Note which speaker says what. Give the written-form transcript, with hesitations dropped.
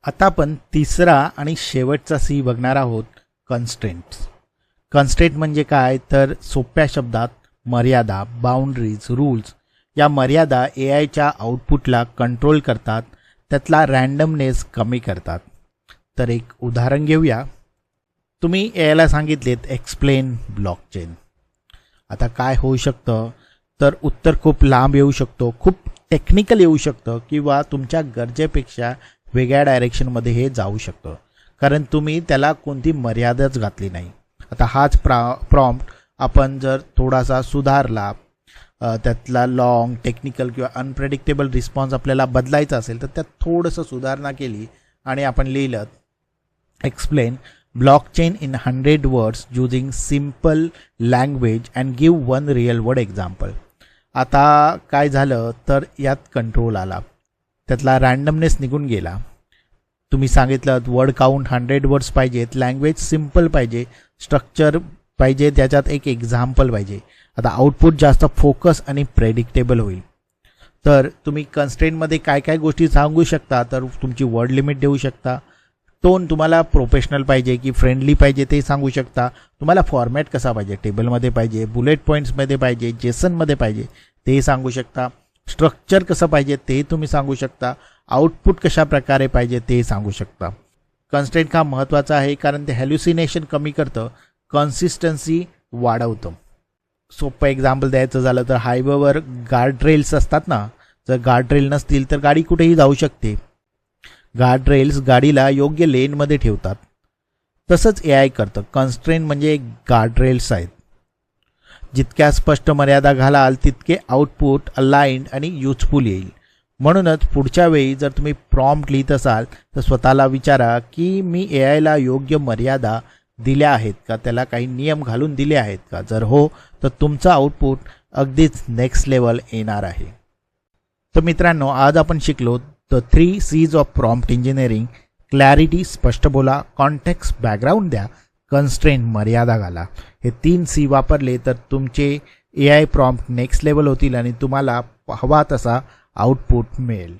Speaker 1: आता आपण तिसरा आणि शेवटचा सी बघणार आहोत, कन्स्ट्रेंट्स. कन्स्ट्रेंट म्हणजे काय तर सोप्या शब्दात मर्यादा, बाउंड्रीज, रूल्स या मर्यादा ए आयच्या आउटपुटला कंट्रोल करतात, त्यातला रँडमनेस कमी करतात. तर एक उदाहरण घेऊया. तुम्ही ए आयला सांगितलेत एक्सप्लेन ब्लॉकचेन. आता काय होऊ शकतं तर उत्तर खूप लांब येऊ शकतो, खूप टेक्निकल येऊ शकतं किंवा तुमच्या गरजेपेक्षा वेगळ्या डायरेक्शनमध्ये हे जाऊ शकतं, कारण तुम्ही त्याला कोणती मर्यादाच घातली नाही. आता हाच प्रॉम्प्ट आपण जर थोडासा सुधारला, त्यातला लॉंग, टेक्निकल किंवा अनप्रेडिक्टेबल रिस्पॉन्स आपल्याला बदलायचा असेल तर त्यात थोडंसं सुधारणा केली आणि आपण लिहिलं explain blockchain in 100 words using simple language and give one real word example. आता काय झालं तर यात कंट्रोल आला, त्यातला रँडमनेस निघून गेला. तुम्ही सांगितलं वर्ड काउंट 100 words पाहिजेत, लँग्वेज सिम्पल पाहिजे, स्ट्रक्चर पाहिजे, त्याच्यात एक एक्झाम्पल पाहिजे. आता आउटपुट जास्त फोकस आणि प्रेडिक्टेबल होईल. तर तुम्ही कन्स्ट्रेंटमध्ये काय काय गोष्टी सांगू शकता तर तुमची वर्ड लिमिट देऊ शकता. टोन तुम्हाला प्रोफेशनल पाहिजे की फ्रेंडली पाहिजे ते सांगू शकता. तुम्हाला फॉर्मॅट कसा पाहिजे, टेबलमध्ये पाहिजे, बुलेट पॉईंट्समध्ये पाहिजे, जेसनमध्ये पाहिजे ते सांगू शकता. स्ट्रक्चर कसं पाहिजे ते तुम्ही सांगू शकता. आउटपुट कशा प्रकारे पाहिजे ते सांगू शकता. कन्स्ट्रेंट हा महत्त्वाचा आहे कारण ते हॅल्युसिनेशन कमी करतं, कन्सिस्टन्सी वाढवतं. सोपं एक्झाम्पल द्यायचं झालं तर हायवेवर गार्डरेल्स असतात ना, जर गार्डरेल नसतील तर गाडी कुठेही जाऊ शकते. गार्डरेल्स गाडीला योग्य लेनमध्ये ठेवतात. तसंच ए आय करतं. कन्स्ट्रेंट म्हणजे गार्डरेल्स आहेत. जितक्या स्पष्ट मर्यादा घालाल तितके आउटपुट अलाइन्ड आणि युजफुल येईल. म्हणूनच पुढच्या वेळी जर तुम्ही प्रॉम्प्ट लिहित असाल तर स्वतःला विचारा की मी ए आयला योग्य मर्यादा दिल्या आहेत का, त्याला काही नियम घालून दिले आहेत का. जर हो तर तुमचं आउटपुट अगदीच नेक्स्ट लेवल येणार आहे. तर मित्रांनो, आज आपण शिकलो the 3 C's of prompt engineering. Clarity, स्पष्ट बोला, कॉन्टेक्स्ट, बॅकग्राऊंड द्या, कन्स्ट्रेंट, मर्यादा घाला. हे 3 C वापरले तर तुमचे ए आय प्रॉम्प्ट नेक्स्ट लेवल होतील आणि तुम्हाला हवा तसा आउटपुट मिळेल.